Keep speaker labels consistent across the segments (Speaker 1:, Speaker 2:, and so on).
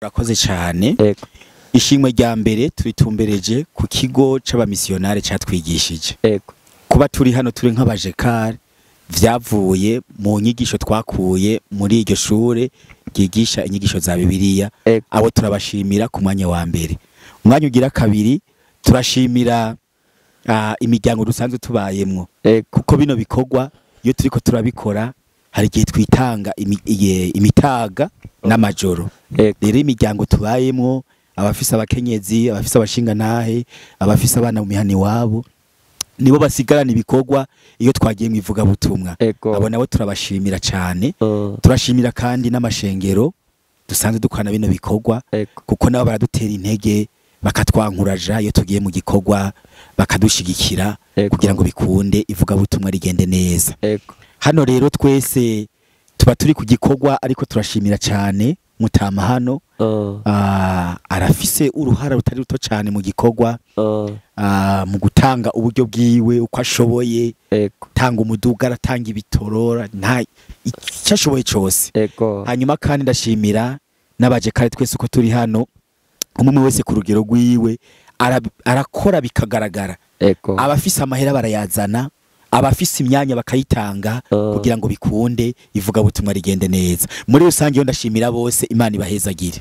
Speaker 1: Urakoze cyane.
Speaker 2: Ego.
Speaker 1: Ishimwe rya mbere turitumbereje ku kigo c'abamisiyonari catwigishije.
Speaker 2: Ego.
Speaker 1: Kuba turi hano turi nk'abajekari vyavuye mu nyigisho twakuye muri iryo shure ryigisha inyigisho za Bibiliya. Abo turabashimira ku mwanya wa mbere. Umwanya ugira kabiri turashimira imiryango dusanzwe tubayemwo. Kuko bino bikorwa iyo turiko turabikora hari igihe twitanga imitaga n'amajoro. Rero imiryango tubayemwo abafise abakenyezi, abafise abashinga ntahe, abafise abana mu mihani wabo nibo basigarana ibikorwa iyo twagiye mu ivuga butumwa. Abo nabo turabashimira cyane. Turashimira kandi n'amashengero dusanzwe dukwana bino bikorwa kuko nabo baradutera intege bakatwankuraja iyo tugiye mu gikorwa bakadushigikira kugira ngo bikunde ivuga butumwa rigende neza. Hano rero twese tuba turi ku gikorwa ariko turashimira cyane Mutama hano arafise uruhara rutari ruto cyane mu gikorwa mu gutanga uburyo bwiwe uko ashoboye, tanga umuduga, aratanga ibitorora, nta icyo ashoboye cyose. Hanyuma kandi ndashimira n'abaje kare twese uko turi hano, umwe wese ku rugero rwiwe arakora bikagaragara. Abafise amahera barayazana, abafise imyanya bakayitanga kugira ngo bikunde ivuga butumwa rigende neza. Muri rusange yo ndashimira bose, Imana ibahezagire.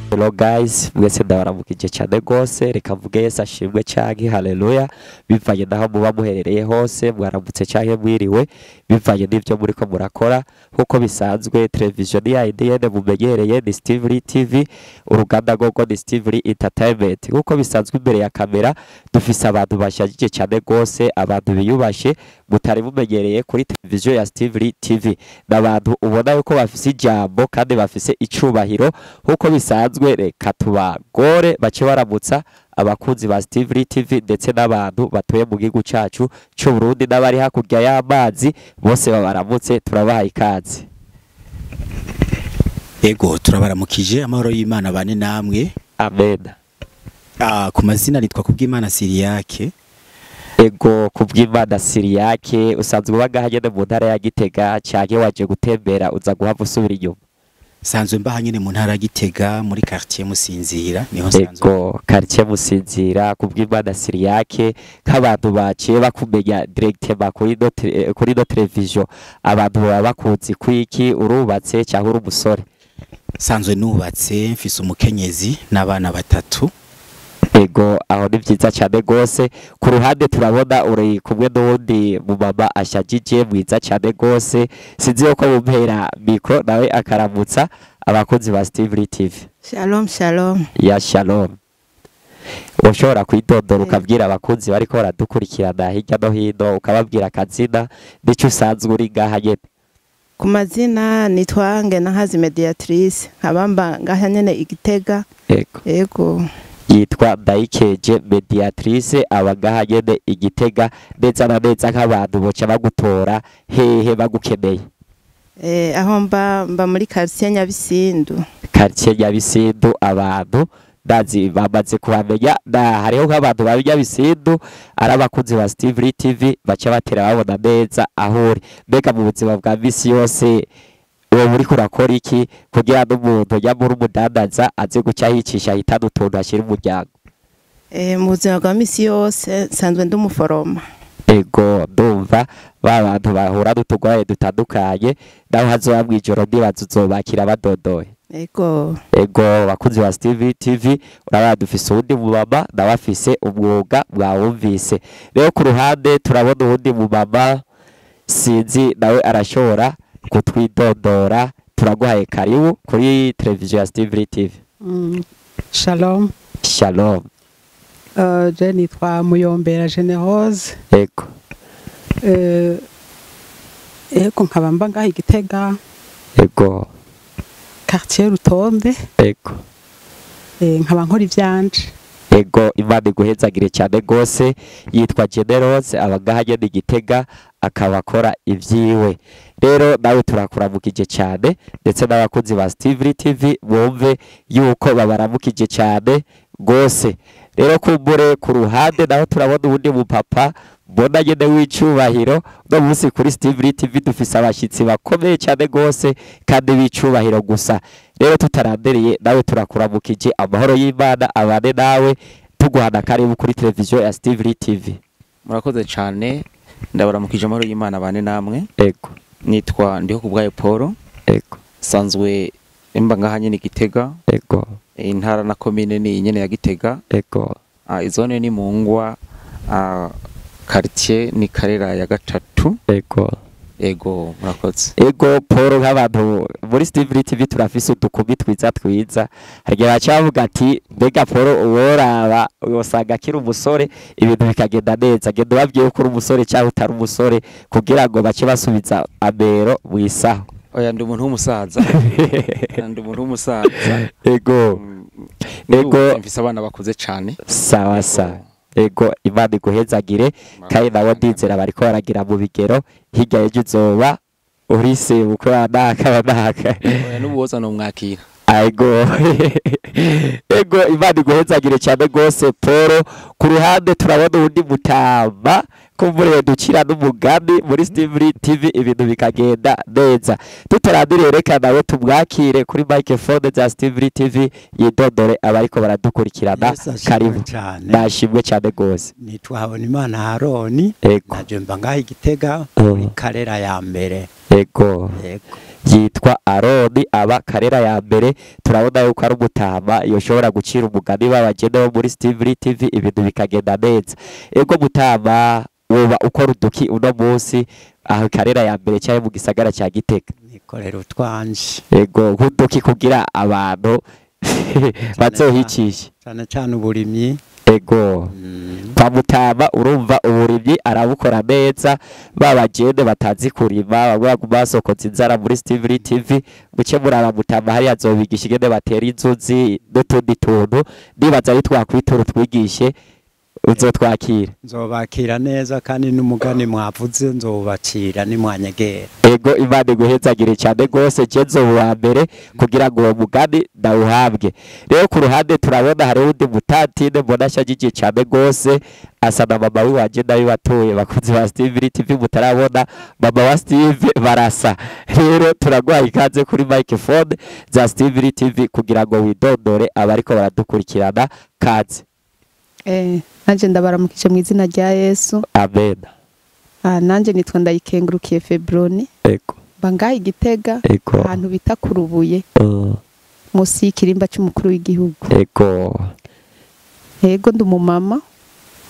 Speaker 2: Hello guys, mwese ndabaramukije cyane gose, reka mvuge Yesu ashimwe cyane, haleluya. Bivanye naho muba muherereye hose, mwaramutse cyane mwiriwe, bivanye n'ivyo muri ko murakora. Nkuko bisanzwe television ya IDN mumenyereye ni Steve TV, uruganda gogo ni Steve Entertainment. Nkuko bisanzwe imbere ya kamera dufise abantu bashajije cyane gose, abantu biyubashe mutari mumenyereye kuri television ya Steve TV. N'abantu ubona yuko bafise ijambo kandi bafise icubahiro. Nkuko bisanzwe reka tubagore bace baramutsa abakunzi ba Steve TV ndetse n'abantu batuye mu gihugu cyacu cy'u Burundi n'abari hakurya y'amazi bose babaramutse, turabaha ikaze.
Speaker 1: Ego turabaramukije, amahoro y'Imana bane namwe.
Speaker 2: Amen.
Speaker 1: Ku mazina nitwa Kubwimana Siriyake.
Speaker 2: Ego Kubwimana Siriyake, usanzwe bagahagene mu ntara ya Gitega cyane waje gutembera uza guhava usubira inyuma?
Speaker 1: Sanzwe mbaha nyene mu ntara Gitega muri quartier Musinzira niho sanzwe.
Speaker 2: Ego quartier Musinzira. Kubwimana Siriyake, nk'abantu baciye bakumenya directement kuri no television, abantu baba bakunzi kwiki, urubatse cyangwa uri umusore?
Speaker 1: Sanzwe nubatse, mfise umukenyezi n'abana batatu.
Speaker 2: Ego aho ni byiza cyane gose. Ku ruhande turabona uri kumwe n'undi mu mama ashajije mwiza cyane gose, sinzi yuko bumpera mikro nawe akaramutsa abakunzi ba Steve TV.
Speaker 3: Shalom shalom.
Speaker 2: Ya shalom. Ushobora kwidondora ukabwira abakunzi bariko baradukurikirana hirya no hino, ukababwira akazina n'icyo usanzwe uri ngaha nyene?
Speaker 3: Ku mazina nitwa Ngenahazi Mediatrice, nkabamba ngaha nyene Igitega. Ego.
Speaker 2: Yitwa Ndayikeje Mediatrice, abagaha nyene Igitega. Neza na neza nk'abantu boca bagutora hehe bagukeneye?
Speaker 3: Aho mba muri quartier Nyabisindu.
Speaker 2: Quartier Nyabisindu, abantu ndazi bamaze kuhamenya. Hariho nk'abantu ba Nyabisindu ari abakunzi ba Steve TV baca batera babona neza aho uri. Mbega mu buzima bwa misi yose uwo muri kurakora iki kugira n'umuntu nyamuri umudandaza aze guca yicisha hitana utuntu ashira umuryango?
Speaker 3: Mu buzima bwa misi yose nsanzwe ndi umuforoma.
Speaker 2: Ego ndumva abantu bahura n'utugwaye dutandukanye, naho hazoba mwijoro ndibaza uzobakira badodoye.
Speaker 3: Ego
Speaker 2: bakunzi ba Steve TV, urabona dufise uwundi mumama nawe afise umwuga mwawumvise. Rero ku ruhande turabona uwundi mumama, sinzi nawe arashobora kutwidondora. Turaguhaye karibu kuri television ya Steve TV.
Speaker 4: Shalom.
Speaker 2: Shalom.
Speaker 4: Je nitwa Muyombera Generose. Ego nkabamba ngaha Igitega.
Speaker 2: Ego
Speaker 4: quartier Rutonde. Nkaba nkora ivyanje.
Speaker 2: Ego Imana iguhezagire cyane gose. Yitwa Generose, abagaha nyene Igitega, akaba akora ivyiwe. Rero nawe turakuramukije cyane ndetse n'abakunzi ba Steve TV bumve yuko babaramukije cyane. gose. Rero kumbure ku ruhande naho turabona ubundi mupapa mbona nyene w'icubahiro no munsi kuri Steve TV dufise abashitsi bakomeye cyane gose kandi b'icubahiro gusa. Rero tutarandereye nawe turakuramukije amahoro y'Imana abane nawe tuguhana karibu kuri televiziyo ya Steve TV.
Speaker 5: Murakoze cyane ndabaramukije amahoro y'Imana abane namwe.
Speaker 2: Ego.
Speaker 5: Nitwa ndiho kubwayo Paul.
Speaker 2: Ego.
Speaker 5: Sanzwe imba ngaha nyene Gitega.
Speaker 2: Ego.
Speaker 5: Intara na commune ni nyene ya Gitega.
Speaker 2: Ego.
Speaker 5: Izone ni Mungwa, quartier ni Karera ya gatatu.
Speaker 2: Ego.
Speaker 5: Ego murakoze.
Speaker 2: Ego Paul nk'abantu muri Steve TV turafise udukumi twiza hagiye bacavuga ati mbega Paul uworaba uyosanga kiri umusore ibintu bikagenda neza genda babwiye ko uri umusore cyangwa utari umusore kugira ngo bace basubiza amero wisaho.
Speaker 5: Oya ndi umuntu w'umusaza. Ndi umuntu w'umusaza.
Speaker 2: Ego. Ego
Speaker 5: mfise abana bakuze cyane.
Speaker 2: Sawa sawa. Ego Imana iguhezagire kandi nawe ndizera bariko baragira mu bigero hirya y'ejo uzoba urise uko naka.
Speaker 5: Oya n'ubuhoza no mwakira.
Speaker 2: Ego. Ego Imana iguhezagire cyane gose Paul. Ku ruhande turabona ubundi mutamba kumvure dukira n'umugani muri Steve TV ibintu bikagenda neza. Tutarandire reka nawe tumwakire kuri microphone za Steve TV yidodore abariko baradukurikirana karibu. Ndashimwe cyane gose.
Speaker 6: Nitwa Habonimana Haroni. Naje mba ngaha Gitega muri Karera ya mbere.
Speaker 2: Ego. Yitwa Aroni aba Karera ya mbere. Turabona yuko ari umutama yoshobora gucira umugani w'abagende bo muri Steve TV ibintu bikagenda neza. Ego mutama woba ukora uduki uno munsi aho Karera ya mbere cyane mu gisagara cya Gitega.
Speaker 6: Nikorera utwanje.
Speaker 2: Ego nk'uduki kugira abantu bazohicishe
Speaker 6: cyane uburimyi.
Speaker 2: Ego. Kwa mutama urumva uburimyi arabukora neza babagende batazi kurima bamwe basokoza inzara muri Steve TV muce muraba mutama hari azobigisha igende batera inzuzi n'utundi tuntu nibaza ari twakwitura twigishe uzotwakira.
Speaker 6: Nzobakira neza kandi n'umugani mwavuze nzobakira ni mwanyegera.
Speaker 2: Ego Imana iguhezagire cyane gose jezo wa mbere kugira ngo uwo mugani ndawuhabwe. Rero ku ruhande turabona hari undi mutatine mbona shagije cyane gose asa na mama wanje nawe batoye bakunzi ba Steve TV mutarabona mama wa Steve barasa. Rero turagwaye ikaze kuri microphone za Steve TV kugira ngo widodore abariko baradukurikirana kaze.
Speaker 3: Nanje ndabaramukije mu izina rya Yesu.
Speaker 2: Amen.
Speaker 3: Nanje nitwa Ndayikengurukiye Febroni.
Speaker 2: Ego.
Speaker 3: Bangaye Gitega ahantu bita kurubuye. Musi y'ikirimba cy'umukuru w'igihugu.
Speaker 2: Ego.
Speaker 3: Ego ndumumama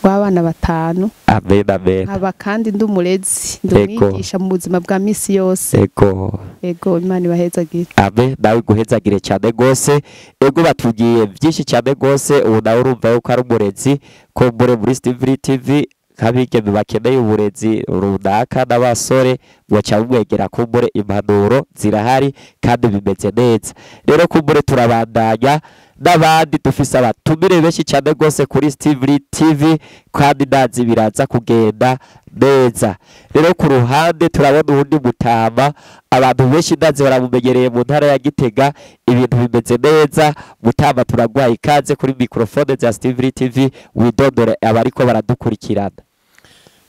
Speaker 3: w'abana 5.
Speaker 2: Amen.
Speaker 3: Aba kandi ndumurezi ndumwigisha mu buzima bwa misi yose.
Speaker 2: Ego.
Speaker 3: Ego Imana ibahezagire.
Speaker 2: Amen. Nawe guhezagire cyane gose. Ego batugiye byinshi cyane gose ubu nawe urumva yuko ari umurezi ko muri Steve TV kabike bakeneye uburezi runaka n'abasore bwaca bumwegera kumbure impanuro zirahari kandi bimeze neza. Rero kumbure turabandanya n'abandi dufise abatumire benshi cyane gose kuri Steve TV kandi ndazi biraza kugenda neza. Rero ku ruhande turabona ubundi mutama abantu benshi ndazi baramumenyereye mu ntara ya Gitega ibintu bimeze neza. Mutama turagwaye ikaze kuri microphone za Steve TV widodore abariko baradukurikirana.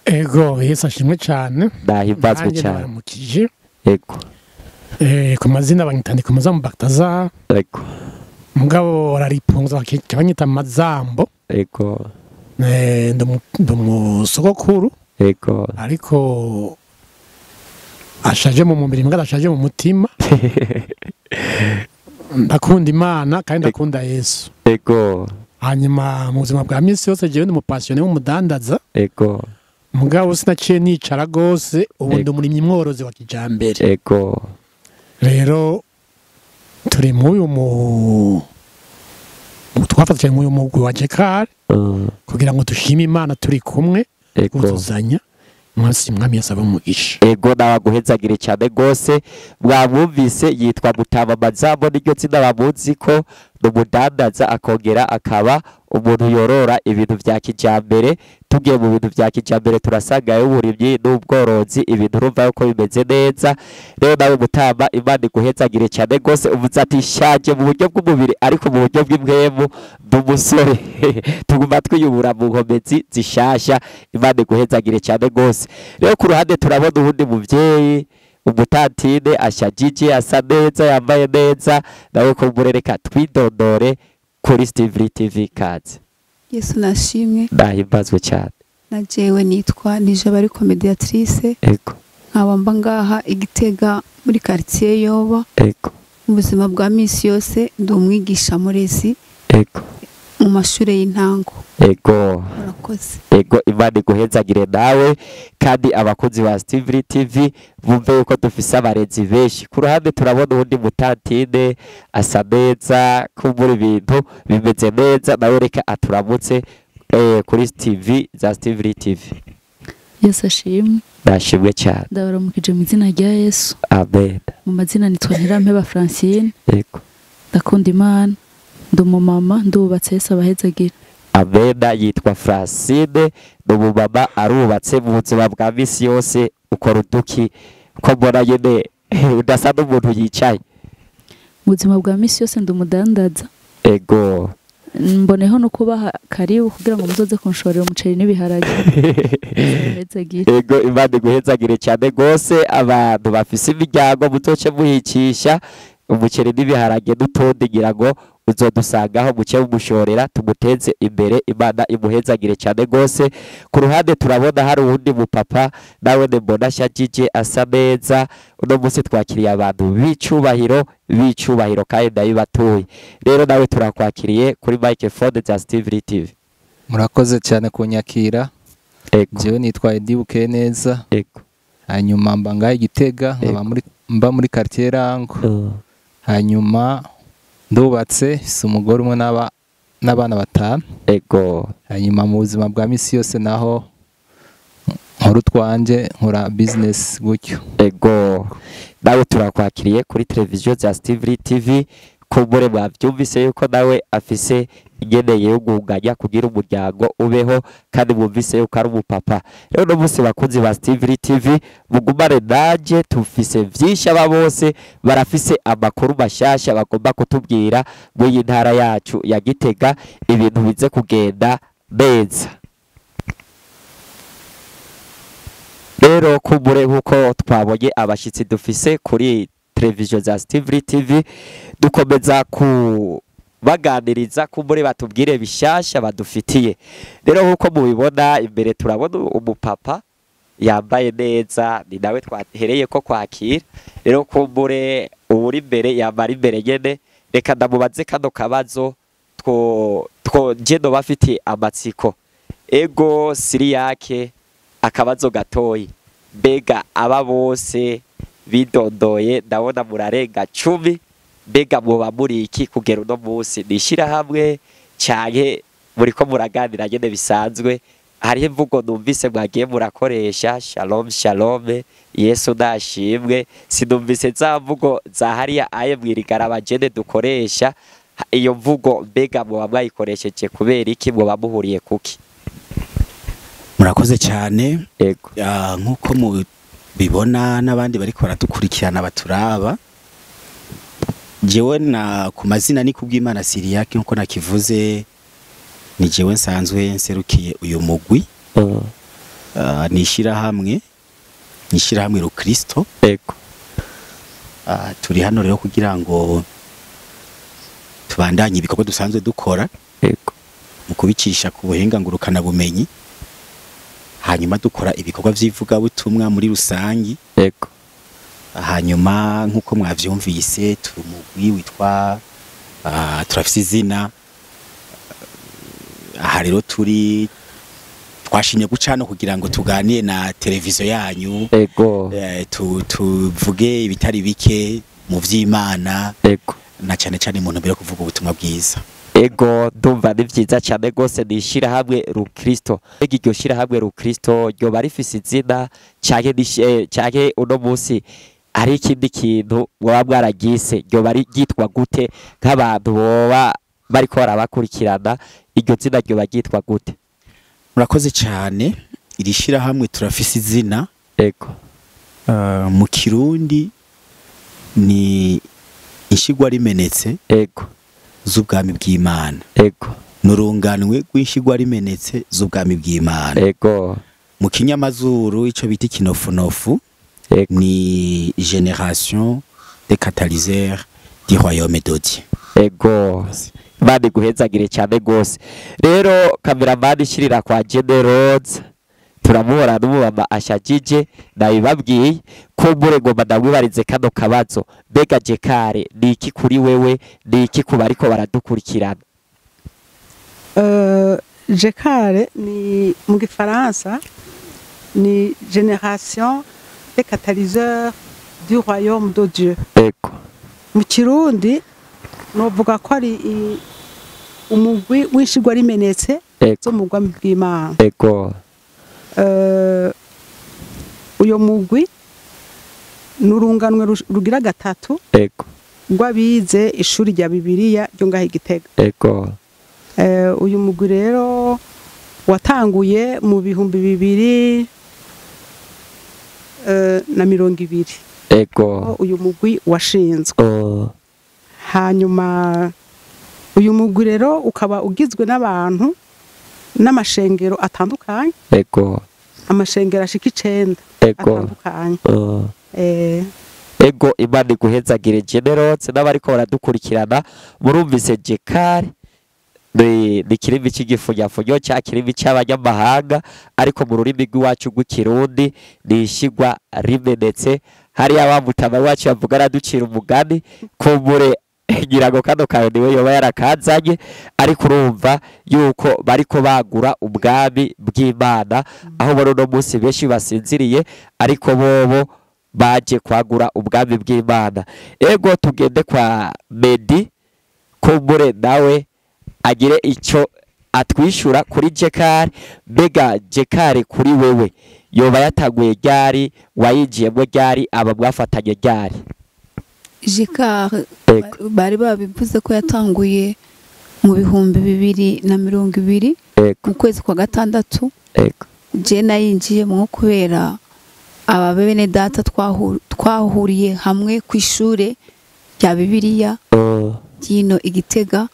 Speaker 7: Ego Yesu ashimwe cyane.
Speaker 2: Ndahimbazwe cyane. Ego.
Speaker 7: Ku mazina banyitandika muzamu Baktaza.
Speaker 2: Ego.
Speaker 7: Mugabo raripunza bakanyita Mazambo.
Speaker 2: Ego.
Speaker 7: Ndumusogokuru.
Speaker 2: Ego.
Speaker 7: Ariko ashaje mu mubiri mbwa ashaje mu mutima. Ndakunda Imana kandi ndakunda Yesu.
Speaker 2: Ego.
Speaker 7: Hanyuma mu buzima bwa misi yose jewe ndi umupasione w'umudandaza.
Speaker 2: Ego.
Speaker 7: Mugabo sinaciye nicara gose ubu ndi umurimyi mworozi wa kijambere.
Speaker 2: Ego.
Speaker 7: Rero turi mu twafatanye mu mugwi wa Jekar kugira ngo dushime Imana turi kumwe kuzuzanya mwami yasaba umugisha.
Speaker 2: Ego nabaguhezagire cyane gose mwabumvise yitwa Mutama Mazambo niryo zina bamuzi ko n'umudandaza akongera akaba umuntu yorora ibintu vya kijambere. Tugiye mu bintu vya kijambere turasangayo uburimyi n'ubworozi, ibintu urumva yuko bimeze neza. Rero nawe Mutama, Imana iguhezagire cyane gose. Uvuze ati shaje mu buryo bw'umubiri ariko mu buryo bw'impwemu n'umusore tuguma twiyubura mu nkomezi zishasha. Imana iguhezagire cyane gose. Rero ku ruhande turabona ubundi muvyeyi umutantine ashajije, asa neza, yambaye neza. Nawe kumurereka twidondore kuri Steve TV kaze.
Speaker 3: Yesu nashimwe.
Speaker 2: Ndahimbazwe cyane.
Speaker 3: Na jewe nitwa Nijabariko Mediatrice.
Speaker 2: Ego.
Speaker 3: Nkaba mba ngaha Igitega muri quartier Yoba.
Speaker 2: Ego.
Speaker 3: Mu buzima bwa misi yose ndi umwigisha murezi.
Speaker 2: Ego.
Speaker 3: Mu mashure y'intango.
Speaker 2: Ego.
Speaker 3: Murakoze.
Speaker 2: Ego, Imana iguhezagire nawe kandi abakozi ba Steve TV bumve yuko dufise abarezi benshi. Ku ruhande turabona ubundi mutantine asa neza, kumbura ibintu bimeze neza. Nawe reka aturamutse kuri TV za Steve TV.
Speaker 8: Yesu ashimwe.
Speaker 2: Ndashimwe cyane.
Speaker 8: Ndabaramukije mu izina rya Yesu.
Speaker 2: Amen.
Speaker 8: Mu mazina nitwa Ntirampeba Francine.
Speaker 2: Ego.
Speaker 8: Ndakunda Imana, ndi umumama, ndubatse. Yesu abahezagire.
Speaker 2: Amena. Yitwa Francine, ni umumama arubatse. Mu buzima bwa misi yose ukora uduki ko mbona nyene udasa n'umuntu yicaye?
Speaker 8: Mu buzima bwa misi yose ndi umudandaza.
Speaker 2: Ego.
Speaker 8: Mboneho no kubaha karibu kugira ngo muzoze kunshorera umuceri n'ibiharage.
Speaker 2: Ego, Imana iguhezagire cyane gose. Abantu bafise imiryango muzoce muhikisha umuceri n'ibiharage n'utundi, ngira ngo uzodusangaho muce umushorera tumuteze imbere. Imana imuhezagire cyane gose. Ku ruhande turabona hari uwundi mupapa nawe mbona ashajije, asa neza. Uno munsi twakiriye abantu bicubahiro kandi ndabibatuye. Rero nawe turakwakiriye kuri microphone za Steve TV.
Speaker 9: Murakoze cyane kunyakira.
Speaker 2: Ego.
Speaker 9: Jewe nitwa Edi Bukeneza.
Speaker 2: Ego.
Speaker 9: Hanyuma mba ngaho Igitega, mba muri quartier Rango. Hanyuma ndubatse, si umugore umwe n'abana batanu.
Speaker 2: Ego.
Speaker 9: Hanyuma mu buzima bwa misi yose naho nkora twanje, nkora business gutyo.
Speaker 2: Ego. Nawe turakwakiriye kuri televiziyo za Steve TV. Kumbure mwavyumvise yuko nawe afise ingeneye yo guhunganya kugira umuryango ubeho, kandi mwumvise yuko ari umupapa. Rero no munsi bakunzi ba Steve TV mugumane nanje, tufise vyinshi. Aba bose barafise amakuru mashasha bagomba kutubwira muri ntara yacu ya Gitega, ibintu bize kugenda neza. Rero kumbure nkuko twabonye abashitsi dufise kuri televiziyo za Steve TV, dukomeza baganiriza kumbure batubwire bishasha badufitiye. Rero nkuko mubibona imbere turabona umupapa yambaye neza, ni nawe twahereye ko kwakira. Rero kumbure uri imbere yambara imbere nyene. Reka ndamubaze kano kabazo nje no bafite amatsiko. Ego Siriyake, akabazo gatoyi. Mbega aba bose bidondoye ndabona murarenga 10. Mbega mwoba muri iki kugera uno munsi? Nishira hamwe canke muriko muraganira nyene bisanzwe? Hariho imvugo numvise mwagiye murakoresha, shalom shalom, Yesu nashimwe. Sinumvise za mvugo za hariya aye mwirigara jene dukoresha. Iyo mvugo mbega mwoba mwayikoresheje kubera iki? Mwoba muhuriye kuki?
Speaker 1: Murakoze cyane.
Speaker 2: Ego.
Speaker 1: Nkuko mubibona n'abandi bariko baradukurikirana baturaba, jewe na ku mazina ni kubw'Imana Siriyake nkuko nakivuze, ni jewe nsanzwe nserukiye uyu mugwi. Nishira hamwe Rukristo.
Speaker 2: Ego.
Speaker 1: Turi hano rero kugira ngo tubandanye ibikorwa dusanzwe dukora.
Speaker 2: Ego.
Speaker 1: Mu kubicisha ku buhinga ngurukana bumenyi, hanyuma dukora ibikorwa vy'ivuga butumwa muri rusangi.
Speaker 2: Ego.
Speaker 1: Hanyuma nkuko mwavyumvise turi umugwi witwa turafise izina. Aha rero twashimye gucano kugira ngo tuganire na televiziyo yanyu.
Speaker 2: Ego.
Speaker 1: Tuvuge ibitari bike mu vy'Imana.
Speaker 2: Ego.
Speaker 1: Na cyane mu ntumbero yo kuvuga ubutumwa bwiza.
Speaker 2: Ego, ndumva ni vyiza cyane gose. Nishira hamwe Rukristo. Ego, iryo shira hamwe Rukristo ryo barifise izina canke uno munsi ari ikindi kintu baba bwaragise ryo bari ryitwa gute nk'abantu boba bariko barabakurikirana iryo zina ryo bagitwa gute?
Speaker 1: Murakoze cyane. Iri shirahamwe turafise izina
Speaker 2: ego
Speaker 1: mu Kirundi ni ishigwa rimenetse
Speaker 2: ego
Speaker 1: z'ubwami bw'Imana.
Speaker 2: Ego
Speaker 1: nurunganwe rw'ishigwa rimenetse z'ubwami bw'Imana.
Speaker 2: Ego
Speaker 1: mu kinyamazuru ico bita kinofunofu ni Génération des catalyseurs du royaume de Dieu.
Speaker 2: Ego bandi guhezagire cyane gose. Rero kameramani shirira kwa Generoz turamubona n'umumama ashajije nabibabwiye ko mbure ngoma ndamwibarize kano kabazo mbega Jekare ni iki kuri wewe ni iki kuba ariko baradukurikirana?
Speaker 4: Jekare ni mu gifaransa ni Génération des catalyseurs du royaume de Dieu.
Speaker 2: Ego
Speaker 4: mu Kirundi novuga ko ari umugwi w'ishigwa rimenetse zo mu bwami bw'Imana.
Speaker 2: Ego
Speaker 4: uyo mugwi nurunganwe rugira gatatu
Speaker 2: ego
Speaker 4: rw'abize ishuri rya Bibiliya ryo ngaho Igitega.
Speaker 2: Ego
Speaker 4: uyu mugwi rero watanguye mu 2020.
Speaker 2: Ego
Speaker 4: uyu mugwi washinzwe. Hanyuma uyu mugwi rero ukaba ugizwe n'abantu n'amashengero atandukanye.
Speaker 2: Ego
Speaker 4: amashengero ashika 9 atandukanye.
Speaker 2: Ego Imana iguhezagire Generoz n'abariko baradukurikirana murumvise Jekare ni kirimi cy'igifunyafunyo cya kirimi cy'abanyamahanga ariko mu rurimi rw'iwacu rw'ikirundi ni ishigwa rimenetse. Hari abamutama wacu bavuga araducira umugani kumbure ngirago kano kawe niwe yoba yarakazanye ariko urumva yuko bariko bagura ubwami bw'Imana aho bano no munsi benshi basinziriye ariko bobo baje kwagura ubwami bw'Imana. Ego tugende kwa Medi kumbure nawe agire icyo atwishura kuri Jekare. Mbega Jekare kuri wewe yoba yataguye ryari wayinjiyemo ryari aba mwafatanye ryari?
Speaker 3: Jekare bari babivuze ko yatanguye mu 2020 mu kwezi kwa gatandatu. Je nayinjiyemo kubera aba bene data twahuriye hamwe ku ishure rya Bibiliya gino Igitega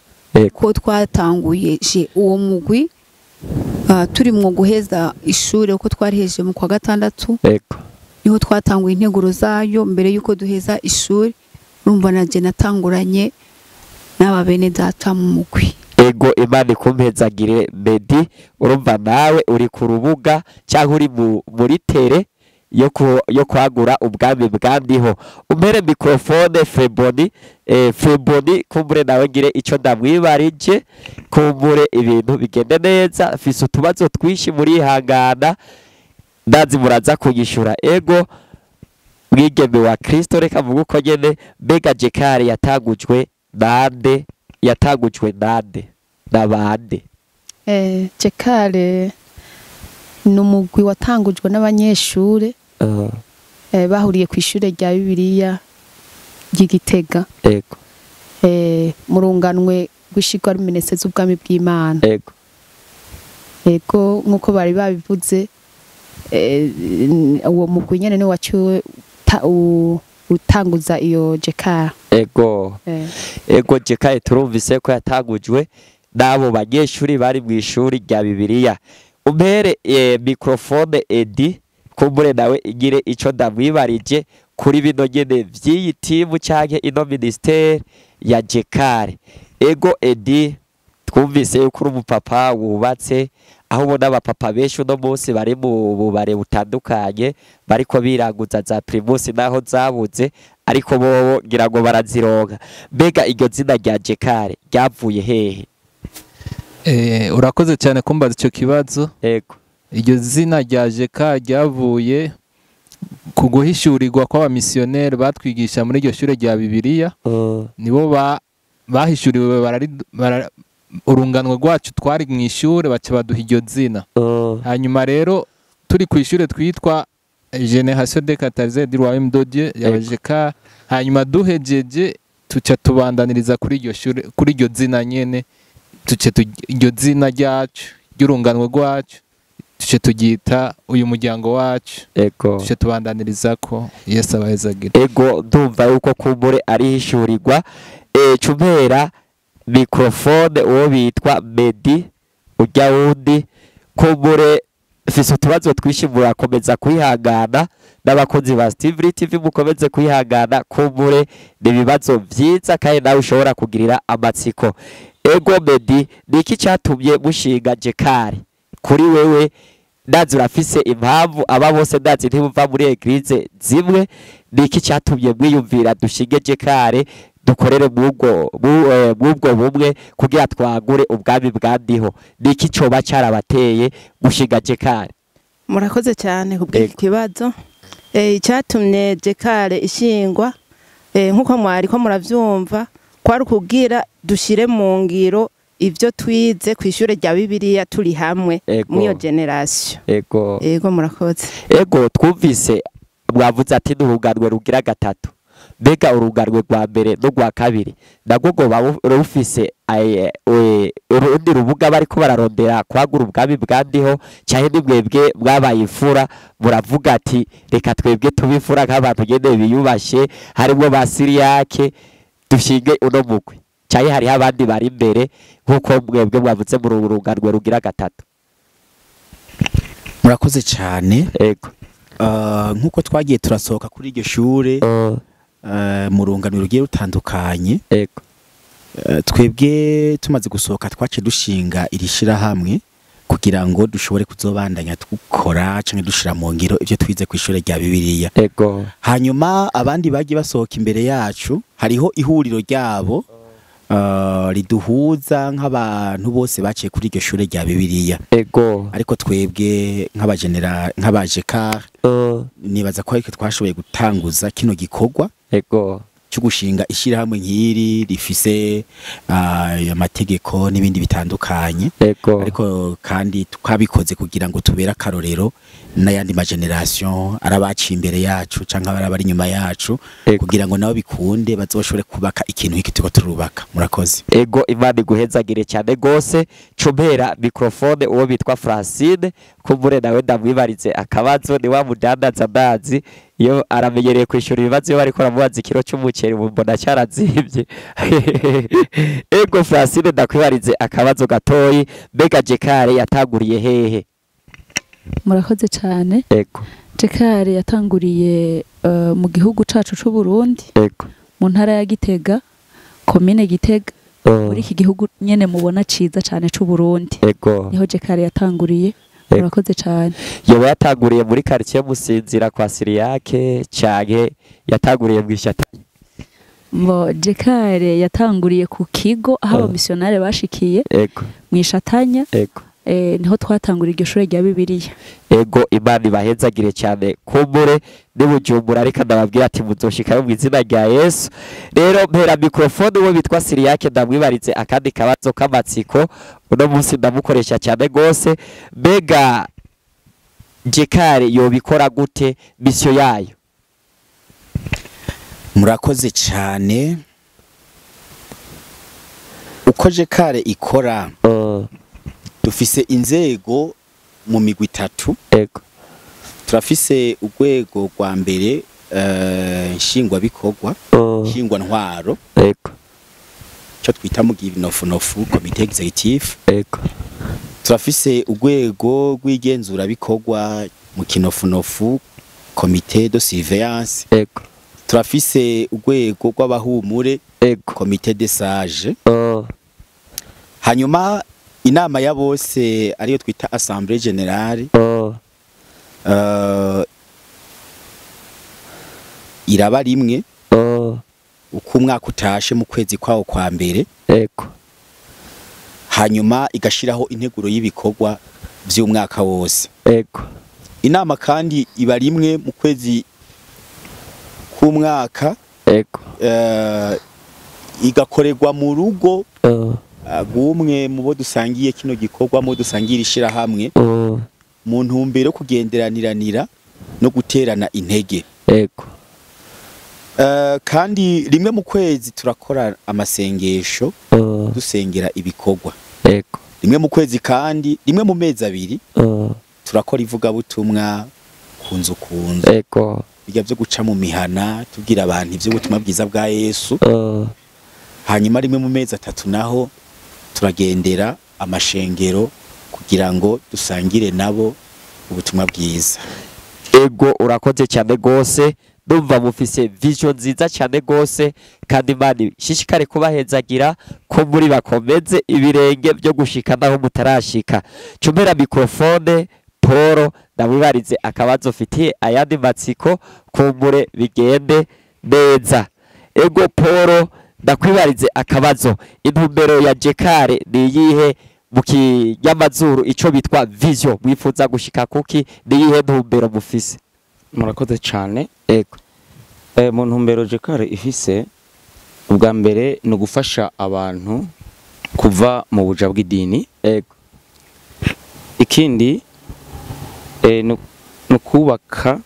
Speaker 3: ko twatanguye je uwo mugwi turi mu guheza ishure uko twariheje mu kwa gatandatu. Niho twatanguye integuro zayo mbere yuko duheza ishure. Urumva naje natanguranye n'aba bene data mu mugwi.
Speaker 2: Ego Imana ikumpezagire Medi. Urumva nawe uri ku rubuga cyangwa uri muri tere yo kwagura ubwami bwandiho. Umpere microphone Feboni. Feboni kumbure nawe ngire icyo ndamwibarije kumbure ibintu bigende neza. Afise utubazo twishi muri ihangana ndazi muraza kunyishura. Ego mwigeme wa Kristo reka mvuga uko nyene. Mbega Jekare yatangujwe nande? Yatangujwe nande nabande?
Speaker 3: Jekare ni umugwi watangujwe n'abanyeshure bahuriye ku ishure rya Bibiliya ry'Igitega.
Speaker 2: Ego
Speaker 3: murunganwe rw'ishigwa rimenetse z'ubwami bw'Imana.
Speaker 2: Ego
Speaker 3: ego nkuko bari babivuze uwo mugwi nyene ni waciwe utanguza iyo Jekare.
Speaker 2: Ego ego Jekare turumvise ko yatangujwe n'abo banyeshuri bari mu ishuri rya Bibiliya. Umpere microphone Edi kumbure nawe igire ico ndamwibarije kuri bino nyene vy'iyi timu canke ino ministere ya Jekare. Ego Edi twumvise yuko uri umupapa wubatse aho ubona abapapa benshi uno munsi bari mu bubare butandukanye bariko biranguza za primus naho zabuze ariko bobo ngira ngo barazironka. Mbega iryo zina rya Jekare ryavuye hehe?
Speaker 9: Urakoze cyane kumbaza icyo kibazo.
Speaker 2: Ego
Speaker 9: iryo zina rya Jekare ryavuye ku guhishurirwa kw'abamisiyoneri batwigisha muri iryo shure rya Bibiliya. Nibo bahishuriwe urunganwe rwacu twari mu ishure baca baduha iryo zina. Hanyuma rero turi ku ishure twitwa Génération des Catalysés du Royaume de Dieu yabaje ka hanyuma duhejeje tuca tubandaniriza kuri iryo shure kuri iryo zina nyene tuce iryo zina ryacu ry'urunganwe rwacu tuce tugita uyu muryango wacu
Speaker 2: ego
Speaker 9: tuce tubandaniriza ko Yesu abahezagira
Speaker 2: ego ndumva yuko kumbure ari hishurirwa cumpera microphone uwo bitwa Medi ujya wundi kumbure fise utubazo twinshi murakomeza kwihangana n'abakozi ba Steve TV mukomeze kwihangana kumbure n'ibibazo vyiza kandi nawe ushobora kugirira amatsiko ego Medi niki cyatumye mushinga Jekari kuri wewe ndazi urafise impamvu aba bose ndazi ntibumva muri eglise zimwe niki cyatumye mwiyumvira dushinge Jekari dukorere bubwo bumwe kugira twagure ubwami bwandiho niki coba cyarabateye gushinga Jekari
Speaker 10: murakoze cyane kubw'iki kibazo icyatumye Jekari ishingwa nkuko mwari ko muravyumva kwari kugira dushire mu ngiro ivyo twize ku ishure rya Bibiliya turi hamwe mwiyo generation ego murakoze
Speaker 2: ego twumvise mwavuze ati n'uruganwe rugira gatatu mbega uruganwe rwa mbere no rwa kabiri nabwo ngo rufise urundi rubuga bariko bararondera kwagura ubwami bwandiho cyane nimwebwe mwabaye imfura muravuga ati reka twebwe tubifura nk'abantu nyene biyubashe harimo ba Siriyake dushinge uno mugwi cyane hari abandi bari imbere nkuko mwebwe mwavuze mu ruganwe rugira gatatu
Speaker 1: murakoze cyane
Speaker 2: ego
Speaker 1: nkuko twagiye turasohoka kuri iryo shure mu rungano rugiye rutandukanye
Speaker 2: ego
Speaker 1: twebwe tumaze gusohoka twace dushinga irishira hamwe kugira ngo dushobore kuzobandanya dukora canke dushira mu ngiro ivyo twize ku ishure rya Bibiliya
Speaker 2: ego
Speaker 1: hanyuma abandi bagiye basohoka imbere yacu hariho ihuriro ryabo riduhuza nk'abantu bose baciye kuri iryo shure rya Bibiliya
Speaker 2: ego
Speaker 1: ariko twebwe nk'abajekar nibaza ko ariko twashoboye gutanguza kino gikorwa
Speaker 2: ego
Speaker 1: cyo gushinga ishirahamwe nk'iri rifise amategeko n'ibindi bitandukanye ariko kandi twabikoze kugira ngo tubera akarorero n'ayandi ma generation arabaci imbere yacu canke abari inyuma yacu kugira ngo nabo bikunde bazoshobore kubaka ikintu hiki tuko turubaka murakoze
Speaker 2: ego Imana iguhezagire cyane gose cumpera microphone uwo bitwa Francine kumbure nawe ndamwibarize akabazo ni wa mudandaza amazi iyo aramenyereye kwishura ibibazo iyo bariko ramubaza ikiro cy'umuceri mbona cyarazibye ego Francine ndakwibarize akabazo gatoyi mbega Jekari yatanguriye hehe
Speaker 8: murakoze cyane
Speaker 2: ego
Speaker 8: Jekari yatanguriye mu gihugu cacu c'u Burundi
Speaker 2: ego
Speaker 8: mu ntara ya Gitega komine Gitega muri iki gihugu nyene mubona ciza cyane c'u Burundi
Speaker 2: ego
Speaker 8: niho Jekari yatanguriye murakoze cyane
Speaker 2: yoba yatanguriye muri quartier Musinzira kwa Siriyake canke yatanguriye mu Ishatanya
Speaker 8: Mo Jekari yatanguriye ku kigo aho abamisiyonari bashikiye
Speaker 2: ego
Speaker 8: mu Ishatanya
Speaker 2: ego
Speaker 8: niho twatangura iryo shure rya Bibiliya
Speaker 2: ego Imana ibahezagire cyane kumbure n'Ubujumbura reka ndababwira ati muzoshikayo mu izina rya Yesu rero mpera microphone uwo bitwa Siriyake ndamwibarize akandi kabazo k'amatsiko uno munsi ndamukoresha cyane gose mbega Jekari yobikora gute mission yayo
Speaker 1: murakoze cyane uko Jekari ikora dufise inzego mu migwi itatu
Speaker 2: ego
Speaker 1: turafise urwego rwa mbere nshingwa bikorwa nshingwa ntwaro
Speaker 2: ego
Speaker 1: cyo twita mu ginofunofu comité executive
Speaker 2: ego
Speaker 1: turafise urwego rw'igenzura bikorwa mu kinofunofu comité de surveillance
Speaker 2: ego
Speaker 1: turafise urwego rw'abahumure
Speaker 2: ego
Speaker 1: comité de sage hanyuma inama ya bose ariyo twita assemblée générale iraba rimwe uko umwaka utashe mu kwezi kwawo kwa mbere
Speaker 2: ego
Speaker 1: hanyuma igashiraho integuro y'ibikorwa by'umwaka wose
Speaker 2: ego
Speaker 1: inama kandi iba rimwe mu kwezi k'umwaka
Speaker 2: ego
Speaker 1: igakorerwa mu rugo gumwe mu bo dusangiye kino gikorwa mu dusangira ishira hamwe mu ntumbero kugenderaniranira no guterana intege.
Speaker 2: Ego.
Speaker 1: Kandi rimwe mu kwezi turakora amasengesho dusengera ibikorwa.
Speaker 2: Ego.
Speaker 1: Rimwe mu kwezi kandi rimwe mu mezi abiri turakora ivugabutumwa kunzu kunzu.
Speaker 2: Ego.
Speaker 1: Bijya byo guca mu mihana tubwira abantu ivyo butumwa bwiza bwa Yesu. Hanyuma rimwe mu mezi atatu naho turagendera amashengero kugira ngo dusangire nabo ubutumwa bwiza.
Speaker 2: Ego, urakoze cyane gose, ndumva mufise vision nziza cyane gose, kandi Imana shishikare kubahezagira ko muri bakomeze ibirenge byo gushika naho mutarashika. Cumera microphone Paul, ndabibarize akabazo fitiye ayandi matsiko kumbure bigende neza. Ego Paul, ndakwibarize akabazo, intumbero ya Jekare ni yihe mukinyamazuru ico bitwa vision mwifuza gushika kuki ni yihe ntumbero mufise?
Speaker 5: Murakoze cyane.
Speaker 2: Ego.
Speaker 5: Mu ntumbero Jekare ifise ubwa mbere no gufasha abantu kuva mu buja bw'idini.
Speaker 2: Ego.
Speaker 5: Ikindi no kubaka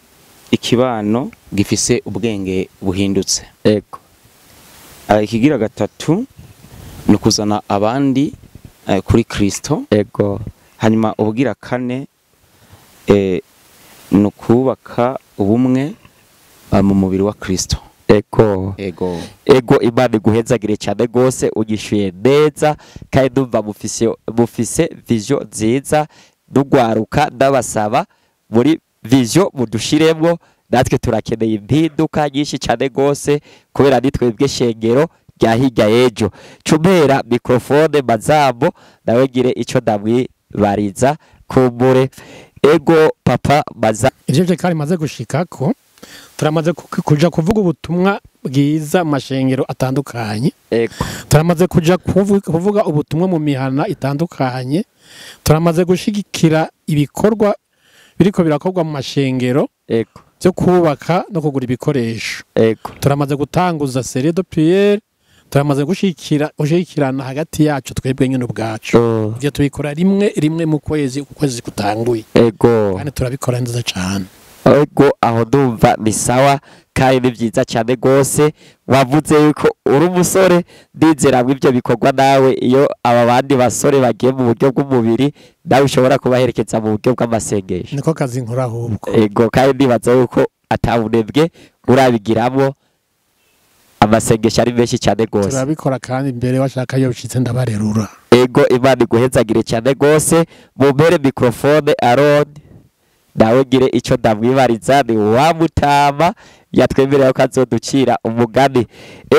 Speaker 5: ikibano gifise ubwenge buhindutse.
Speaker 2: Ego.
Speaker 5: Ikigira gatatu no kuzana abandi kuri Kristo.
Speaker 2: Ego.
Speaker 5: Hanyuma ubugira kane no kubaka ubumwe mu mubiri wa Kristo.
Speaker 2: Ego.
Speaker 5: Ego.
Speaker 2: Ego, Imana iguhezagire cyane gose, ugishuye neza kandi ndumva mufise vision nziza, dugwaruka ndabasaba muri vision mudushiremo, natwe turakeneye impinduka nyinshi cyane gose kubera nitwebwe shengero rya hirya y'ejo. Cumera microphone Mazambo, nawe gire ico ndamwibariza kumbure. Ego papa Mazambo,
Speaker 7: ivyo Jekare maze gushikako turamaze kuja kuvuga ubutumwa bwiza mashengero atandukanye.
Speaker 2: Ego.
Speaker 7: Turamaze kuja kuvuga ubutumwa mu mihana itandukanye. Turamaze gushigikira ibikorwa biriko birakorwa mu mashengero.
Speaker 2: Ego.
Speaker 7: Byo kubaka no kugura ibikoresho.
Speaker 2: Ego.
Speaker 7: Turamaze gutanguza série de prière, turamaze gushikirana hagati yacu twebwe nyine ubwacu. Ibyo tubikora rimwe mu kwezi kutanguye.
Speaker 2: Ego.
Speaker 7: Kandi turabikora neza cyane.
Speaker 2: Ego, aho ndumva ni sawa kandi ni byiza cyane gose. Wavuze yuko uri umusore, ndizera ibyo bikorwa nawe iyo aba bandi basore bagiye mu buryo bw'umubiri nawe ushobora kubaherekeza mu buryo bw'amasengesho.
Speaker 7: Niko kazi nkora ahubwo.
Speaker 2: Ego, kandi ndibaza yuko atabunebwe urabigiramo, amasengesho ari menshi cyane gose.
Speaker 7: Turabikora kandi imbere washaka yo ushitse ndabarerura.
Speaker 2: Ego, Imana iguhezagire cyane gose. Mu mbere microphone Aaron, nawe gire ico ndamwibariza, ni wa Mutama yatwemerera ko azoducira umugani.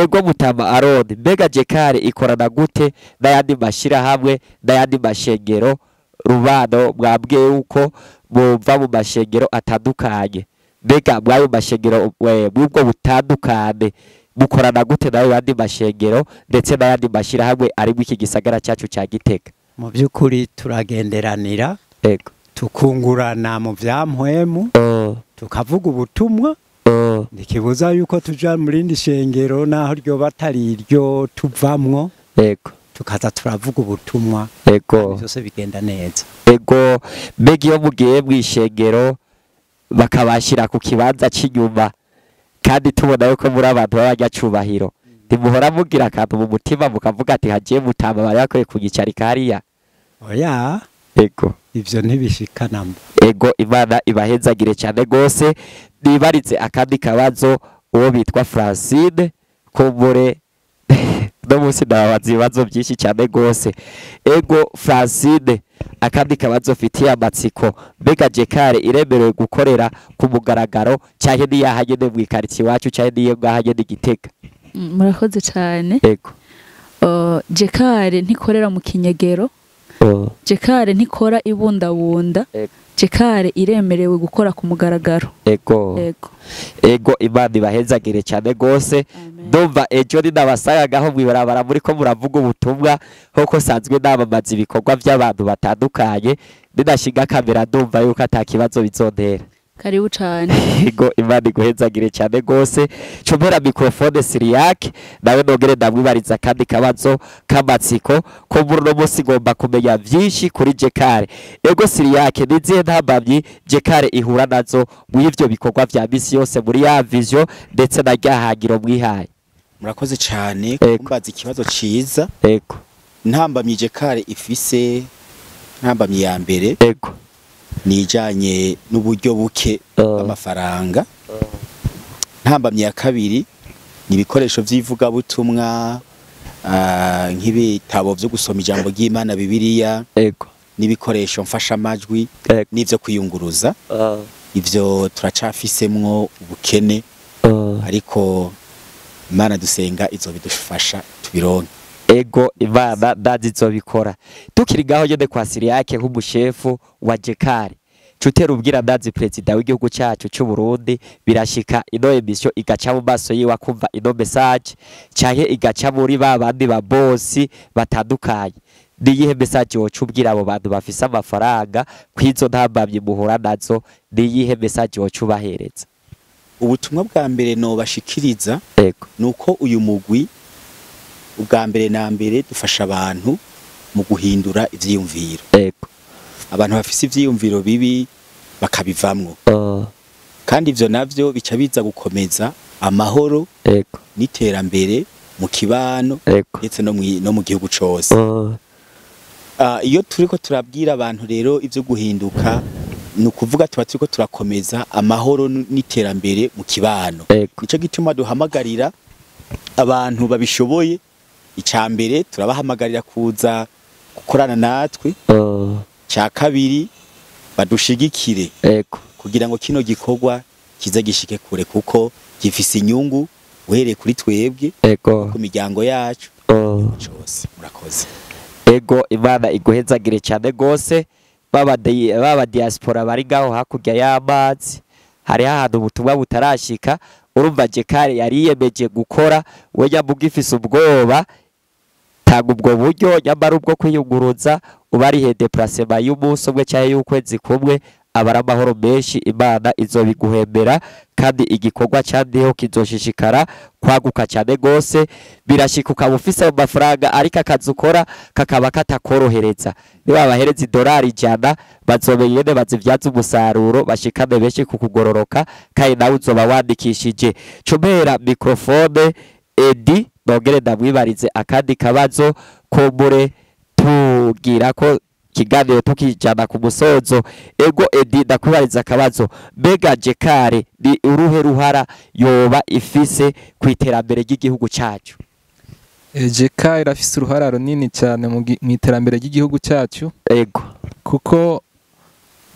Speaker 2: Ego Mutama Aaron, mbega Jekare ikorana gute n'ayandi mashira hamwe n'ayandi mashengero rubano mwabwiye uko mumva mu mashengero atandukanye? Mbega mwayo mashengero mwubwo butandukane mukorana gute nayo yandi mashengero ndetse n'ayandi mashira hamwe ari mu iki gisagara cyacu cya Gitega?
Speaker 6: Mu byukuri turagenderanira.
Speaker 2: Ego.
Speaker 6: Tukungurana mu vyampwemu, tukavuga ubutumwa. Ndikibuza yuko tuja muri ndi shengero naho ryo batari iryo tuvamwo.
Speaker 2: Ego.
Speaker 6: Tukaza turavuga ubutumwa.
Speaker 2: Ego.
Speaker 6: Byose bigenda neza.
Speaker 2: Ego, mbega iyo mugiye mw'ishengero bakabashira ku kibanza cy'inyuma kandi tubona yuko muri abantu b'abanyacubahiro, ntimuhora mugira akantu mu mutima mukavuga ati hagiye Mutama bari bakwiye kugicarika hariya?
Speaker 6: Oya.
Speaker 2: Ego.
Speaker 6: Ivyo ntibishikana.
Speaker 2: Ego, Imana ibahezagire cyane gose. Nibarize akandi kabazo uwo bitwa Francine kumbure no munsi ndabaza ibibazo byinshi cyane gose. Ego Francine, akandi kabazo fitiye amatsiko, mbega Jekare iremerewe gukorera ku mugaragaro cyane ni yahagene mu quartier wacu cyane niyo ngahagene Gitega?
Speaker 8: Murakoze cyane.
Speaker 2: Ego.
Speaker 8: Jekare ntikorera mu kinyegero. Jekare ntikora ibundabunda. Jekare iremerewe gukora ku mugaragaro.
Speaker 2: Ego.
Speaker 8: Ego.
Speaker 2: Ego, Imana ibahezagire cyane gose. Ndumva ejo ni nabasagaho mwibarabara muri ko muravuga ubutumwa hoko sanzwe nabamaze ibikorwa by'abantu batandukanye, ninashinga kamera ndumva yuko atakibazo bizontera.
Speaker 8: karibu cyane
Speaker 2: ego Imana iguhezagire cyane gose cumera microphone Siriake nawe nogere ndamwibariza kandi kabazo kamatsiko ko muri no musi ngomba kumenya vyinshi kuri Jekare ego Siriake nizihe ntambamyi Jekare ihura nazo mu ivyo bikorwa vya misi yose muri ya vision ndetse na ryahagiro mwihaye.
Speaker 1: Murakoze cyane kumbaza ikibazo ciza.
Speaker 2: Ego
Speaker 1: ntambamyi Jekare ifise ntambamyi ya mbere
Speaker 2: ego
Speaker 1: nijanye n'uburyo buke bw'amafaranga. Ntambamyi ya kabiri ni ibikoresho vy'ivuga butumwa nk'ibitabo vyo gusoma ijambo ry'Imana Bibiliya
Speaker 2: ego
Speaker 1: n'ibikoresho mfasha amajwi n'ivyo kwiyunguruza. Ivyo turacafisemwo ubukene ariko Imana dusenga izo bidufasha tubironke.
Speaker 2: Ego Imana ndazizobikora tukiri gaho nyene kwa Siriake nk'umushefu wa Jekare cutera ubwira ndazi president w'igihugu cyacu cy'u Burundi birashika ino emission igaca mu maso yiwa kumva ino message cyahe igaca muri babandi ba boss batandukanye niyihe message wocubwira abo bantu bafise amafaranga kwizo ntambamye muhura nazo niyihe message wocubahereza?
Speaker 1: Ubutumwa bwa mbere no bashikiriza nuko uyu mugwi ubwa mbere na mbere dufasha abantu mu guhindura ivyiyumviro. Abantu bafise ivyiyumviro bibi bakabivamwo. Kandi ivyo navyo bica biza gukomeza amahoro n'iterambere mu kibano ndetse no mu gihugu cose. Iyo turiko turabwira abantu rero ivyo guhinduka nukuvuga tuba turiko turakomeza amahoro n'iterambere mu kibano. Nico gituma duhamagarira abantu babishoboye icambere turabahamagarira kuza gukorana natwe. Cya kabiri badushigikire kugira ngo kino gikorwa kiza gishike kure kuko gifise inyungu uhereye kuri twebwe ku miryango yacu cyose. Murakoze.
Speaker 2: Ego Imana iguhezagire cyane gose baba diaspora bari gaho hakurya y'amazi hari ahantu ubutumwa butarashika urumva Jekare yari yemeje gukora we yamugifise ubwoba tanga ubwo buryo nyamara ubwo kwiyunguruza ubarihe déplacement y'umunsi umwe cyangwa y'ukwezi kumwe abara amahoro menshi Imana izobiguhembera kandi igikorwa cyandeho kizoshishikara kwaguka cyane gose birashika ukaba ufise amafaranga ariko akazi ukora kakaba katakorohereza niba bahereza $100 bazomenye ne bazivyaza umusaruro bashikane benshi kukugororoka kandi nawe uzoba wandikishije cumera microphone Edi nogere ndamwibarize akandi kabazo kombure tugira ko kiganiro tukijana ku musozo. Ego Edi ndakwibariza akabazo mbega Jekare ni uruhe ruhara yoba ifise ku iterambere ry'igihugu cyacu?
Speaker 9: Jekare irafise uruhara runini cyane mu iterambere ry'igihugu cyacu.
Speaker 2: Ego
Speaker 9: kuko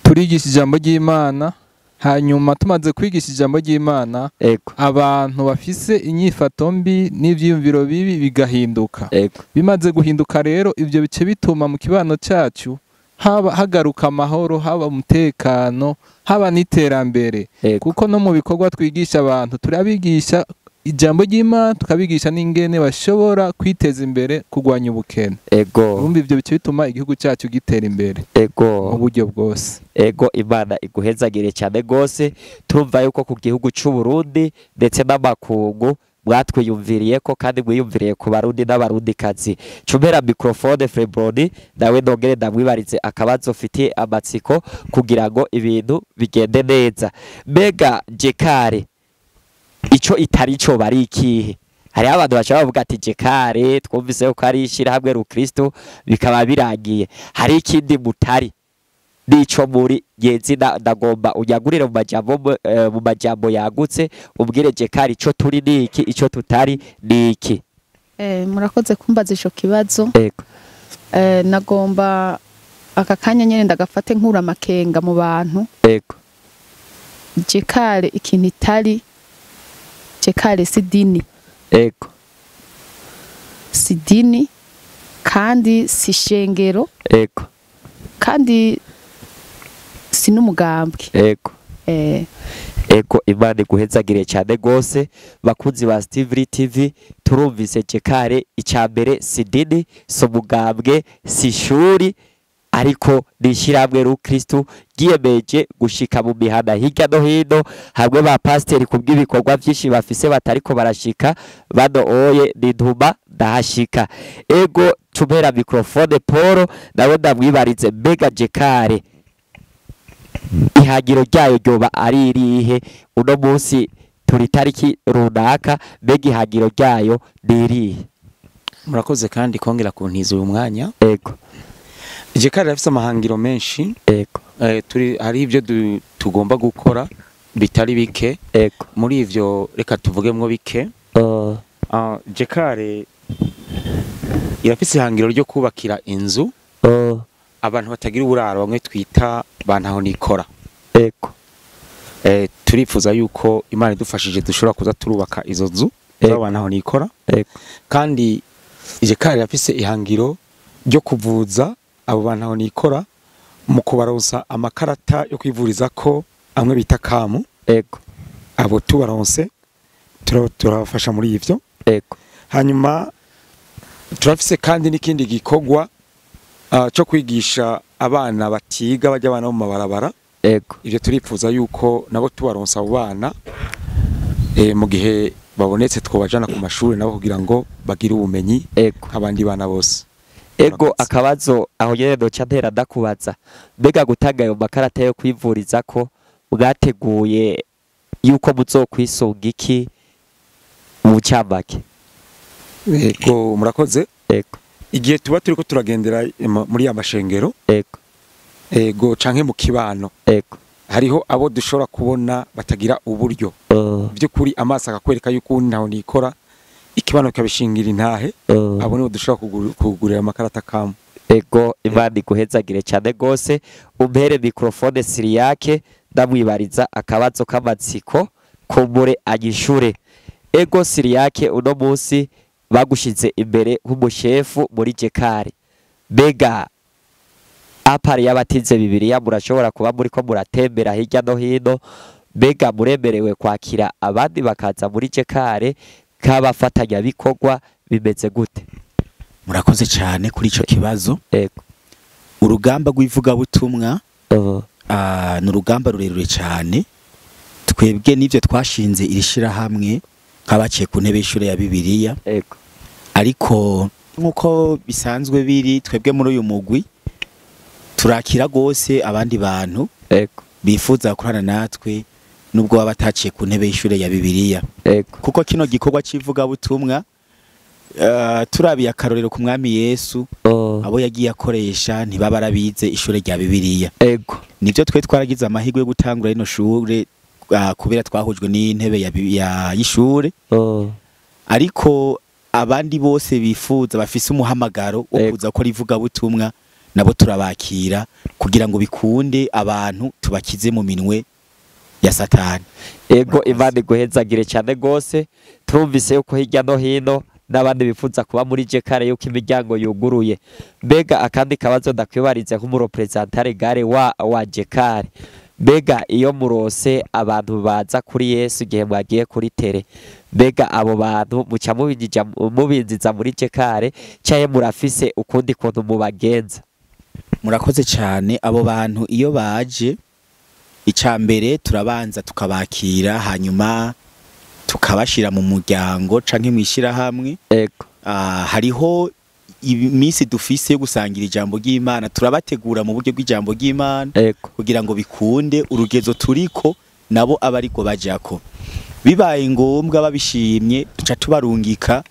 Speaker 9: turigisha ijambo ry'Imana hanyuma tumaze kwigisha ijambo ry'Imana abantu bafise inyifato mbi n'ivyiyumviro bibi bigahinduka. Bimaze guhinduka rero ivyo bice bituma mu kibano cyacu haba hagaruka amahoro, haba umutekano, haba n'iterambere. Kuko no mu bikorwa twigisha abantu turabigisha ijambo ry'Imana tukabigisha n'ingene bashobora kwiteza imbere kugwanya ubukene. Urumva ivyo bice bituma igihugu cyacu gitera imbere mu buryo bwose.
Speaker 2: Ego Imana iguhezagire cyane gose turumva yuko ku gihugu cy'u Burundi ndetse n'amakungu mwatwiyumviriye ko kandi mwiyumviriye ku barundi n'abarundikazi. Cumera microphone Frebroni nawe nongere ndamwibarize akabazo ufitiye amatsiko kugira ngo ibintu bigende neza. Mbega Jekare ico itari cyo bari ikihe? Hari abantu bashaka bavuga ati Jekare twumvise ko ari ishirahamwe rukristo bikaba birangiye, hari ikindi mutari nico muri yezi ndagomba unyagurire mu majambo yagutse ubwire Jekare ico turi niki ico tutari niki.
Speaker 3: Murakoze kumbaza ico kibazo. Nagomba aka kanya nyene ndagafate nkura makenga mu bantu. Jekare ikintu itari Jekare si dini. Si dini kandi si shengero. Kandi si n'umugambwe.
Speaker 2: Ego Imana iguhezagire cyane gose bakunzi ba Steve TV turumvise Jekare icambere si dini so mugambwe si shuri ariko nishyirahamwe rukristu ryiyemeje gushika mu mihanda hirya no hino hamwe ba pasiteri ku bw'ibikorwa byinshi bafise batariko barashika bano oye nintuma ndahashika. Ego tumera mikrofone Paul nawe ndamwibarize mbega Jekare ihagiro ryayo ryoba ari irihe uno munsi turi tariki runaka mbega ihagiro ryayo ni irihe?
Speaker 5: Murakoze kandi kongera kuntiza uyu mwanya.
Speaker 2: Ego
Speaker 5: Jekare afite amahangiro menshi.
Speaker 2: Ego
Speaker 5: hari ibyo tugomba gukora bitari bike.
Speaker 2: Ego
Speaker 5: muri ivyo reka tuvugemwo bike. Jekare irafise ihangiro ryo kubakira inzu abantu batagira uburaro bamwe twita bantaho nikora.
Speaker 2: Ego
Speaker 5: turifuza yuko Imana idufashije dushobora kuza turubaka izo nzu z'abantaho nikora. Kandi Jekare irafise ihangiro ryo kuvuza abo bantaho nikora mu kubaronsa amakarata yo kwivuriza ko amwe bita kamu.
Speaker 2: Ego
Speaker 5: abo tubaronse turabafasha muri ivyo.
Speaker 2: Ego
Speaker 5: hanyuma turafise kandi n'ikindi gikorwa cyo kwigisha abana batiga bajya abana mu mabarabara.
Speaker 2: Ego
Speaker 5: ivyo turifuza yuko nabo tubaronsa abo bana mu gihe babonetse twobajana ku mashuri nabo kugira ngo bagire ubumenyi nk'abandi bana bose.
Speaker 2: Ego akabazo aho nyene doca ntera ndakubaza mbega gutanga ayo makarata yo kwivuriza ko bwateguye yuko muzokwisunga iki mu cyambake?
Speaker 5: Ego murakoze.
Speaker 2: Ego
Speaker 5: igihe tuba turiko turagendera muri amashengero. Ego canke mu kibano.
Speaker 2: Ego
Speaker 5: hariho abo dushobora kubona batagira uburyo by'ukuri amaso akakwereka yuko ntaho nikora ikibano kabishingira intahe abo nibo dushobora kugurira amakarata kamu.
Speaker 2: Ego Imana iguhezagire cyane gose umpere mikrofone Siriyake ndamwibariza akabazo k'amatsiko kumbure anyishure. Ego Siriyake uno munsi bagushize imbere nk'umushefu muri Jekare mbega apari y'abatize Bibiliya murashobora kuba muri ko muratembera hirya no hino mbega muremerewe kwakira abandi bakaza muri Jekare k'abafatanya bikorwa bimeze gute?
Speaker 1: Murakoze cyane kuri ico kibazo.
Speaker 2: Ego
Speaker 1: urugamba rw'ivugabutumwa ni urugamba rurerure cyane. Twebwe n'ivyo twashinze irishira hamwe kabaciye ku ntebe y'ishure ya Bibiliya.
Speaker 2: Ego
Speaker 1: ariko nkuko bisanzwe biri twebwe muri uyu mugwi turakira gose abandi bantu bifuza gukorana natwe nubwo baba bataciye ku ntebe y'ishure ya Bibiliya. Kuko kino gikorwa cy'ivugabutumwa turabiye akarorero ku mwami Yesu abo yagiye akoresha ntibaba arabize ishure rya Bibiliya. Nivyo twe twaragize amahirwe yo gutangura rino shure kubera twahujwe n'intebe y'ishure. Ariko abandi bose bifuza bafise umuhamagaro wo kuza gukora ivugabutumwa nabo turabakira kugira ngo bikunde abantu tubakize mu minwe ya Satani.
Speaker 2: Ego Imana iguhezagire cyane gose turumvise yuko hirya no hino n'abandi bifuza kuba muri Jekare yuko imiryango yuguruye. Mbega akandi kabazo ndakwibarize nk'umurepresentare gare wa Jekare mbega iyo murose abantu baza kuri Yesu igihe mwagiye kuri tere mbega abo bantu muca mubinjiza muri Jekare cyaye murafise ukundi kuntu mubagenza?
Speaker 1: Murakoze cyane. Abo bantu iyo baje icambere turabanza tukabakira hanyuma tukabashira mu muryango canke mwishira hamwe. Hariho iminsi dufise yo gusangira ijambo ry'Imana turabategura mu buryo bw'ijambo ry'Imana kugira ngo bikunde urugezo turiko nabo abariko bajako. Bibaye ngombwa babishimye duca tubarungika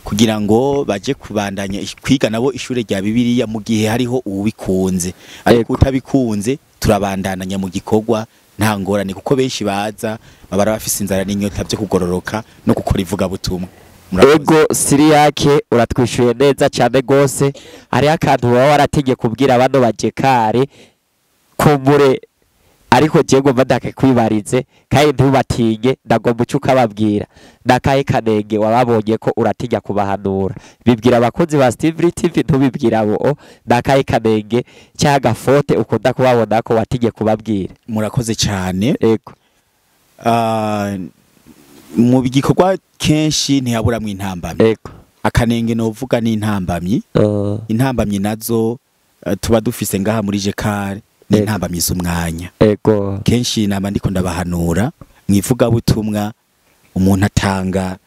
Speaker 1: kugira ngo baje kubandanya kwiga nabo ishure rya Bibiliya mu gihe hariho ubikunze. Ariko utabikunze turabandanya mu gikorwa nta ngorane kuko benshi baza babara bafise inzara n'inyota byo kugororoka no gukora ivugabutumwa.
Speaker 2: Ego Siriyake uratwishuye neza cyane gose. Hari akantu baba warategeye kubwira abano ba Jekare kumbure ariko jego badake kwibarize kandi ntubatinye ndagomba ucuka babwira nakaye kanenge wababonye ko uratinya kubahanura bibwira abakozi ba Steve TV ntubibwira abo nakaye kanenge cyaga fote ukunda kubabona ko watinye kubabwira.
Speaker 1: Murakoze cyane.
Speaker 2: Ego
Speaker 1: mu bigikorwa kenshi ntiyabura mu intambamyi.
Speaker 2: Ego
Speaker 1: akanenge no vuga ni intambamyi. Intambamyi nazo tuba dufise ngaha muri Jekare ni ntambamiza umwanya
Speaker 2: ego
Speaker 1: kenshi nama ndiko ndabahanura mwivuga butumwa umuntu atanga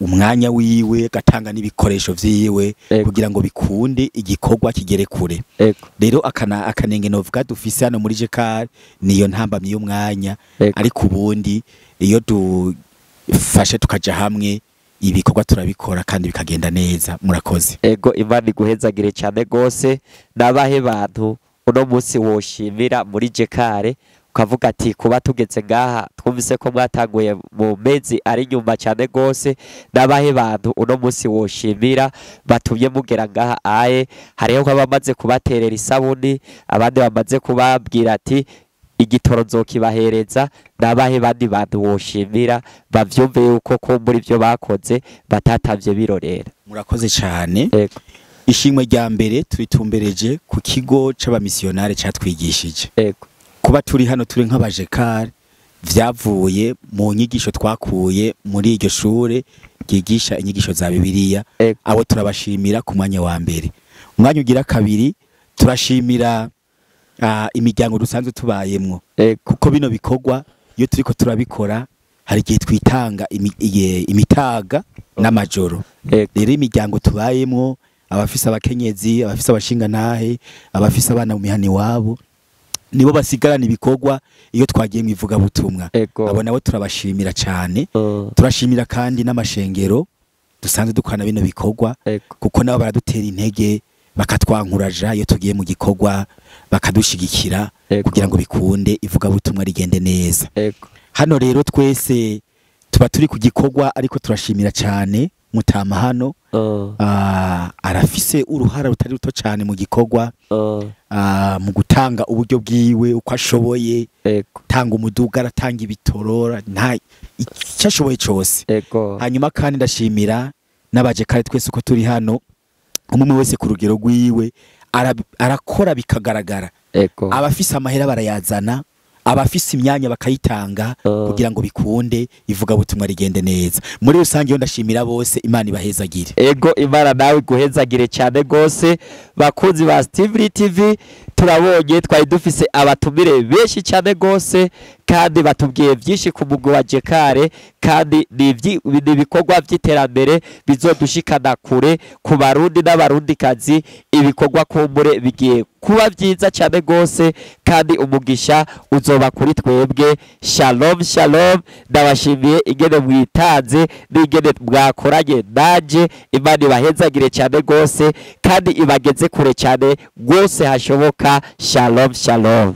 Speaker 1: umwanya wiwe gatanga n'ibikoresho vyiwe kugira ngo bikunde igikorwa kigere kure rero akanenge novuga dufise hano muri Jekare niyo ntambamye y'umwanya ariko ubundi iyo dufashe tukaja hamwe ibikorwa turabikora kandi bikagenda neza murakoze
Speaker 2: ego Imana iguhezagire cyane gose nabahe bantu uno munsi woshimira muri Jekare ukavuga ati kuba tugeze ngaha twumvise ko mwatanguye mu mezi ari nyuma cyane gose nabahe bantu uno munsi woshimira batumye mugera ngaha aye hariho abamaze kubaterera isabuni abandi bamaze kubabwira ati igitoro nzokibahereza nabahe bandi bantu woshimira bavyumve yuko ko muri byo bakoze batatavye birorera
Speaker 1: murakoze cyane ishimwe rya mbere turitumbereje ku kigo c'abamisiyonari catwigishije kuba turi hano turi nk'abajekare vyavuye mu nyigisho twakuye muri iryo shure ryigisha inyigisho za Bibiliya abo turabashimira ku mwanya wa mbere umwanya ugira kabiri turashimira imiryango dusanzwe tubayemwo kuko bino bikorwa iyo turiko turabikora hari igihe twitanga imitaga n'amajoro rero imiryango tubayemwo abafise abakenyezi abafise abashingantahe abafise abana mu mihani wabo nibo basigarana ibikorwa iyo twagiye mwivuga butumwa abo nabo turabashimira cyane turashimira kandi n'amashengero dusanzwe dukorana bino bikorwa kuko nabo baradutera intege bakatwankuraja iyo tugiye mu gikorwa bakadushigikira kugira ngo bikunde ivuga butumwa rigende neza hano rero twese tuba turi ku gikorwa ariko turashimira cyane Mutama hano arafise uruhara rutari ruto cyane mu gikorwa mu gutanga uburyo bwiwe uko ashoboye tanga umuduga aratanga ibitorora nta icyo ashoboye cyose hanyuma kandi ndashimira n'abajekare twese uko turi hano umwe wese ku rugero rwiwe arakora bikagaragara abafise amahera barayazana abafise imyanya bakayitanga kugira ngo bikunde ivuga butumwa rigende neza muri rusange yo ndashimira bose Imana ibahezagire
Speaker 2: ego Imana nawe guhezagire cyane gose bakunzi ba Steve TV turabonye twari dufise abatumire benshi cyane gose kandi batubwiye byinshi ku mugwi wa Jekare kandi ibikorwa by'iterambere bizodushikana kure ku barundi n'abarundikazi ibikorwa kumbure bigiye kuba byiza cyane gose kandi umugisha uzoba kuri twebwe shalom shalom ndabashimiye ingene mwitanze n'ingene mwakoranye naje Imana ibahezagire cyane gose kandi ibageze kure cyane gose hashoboka shalom shalom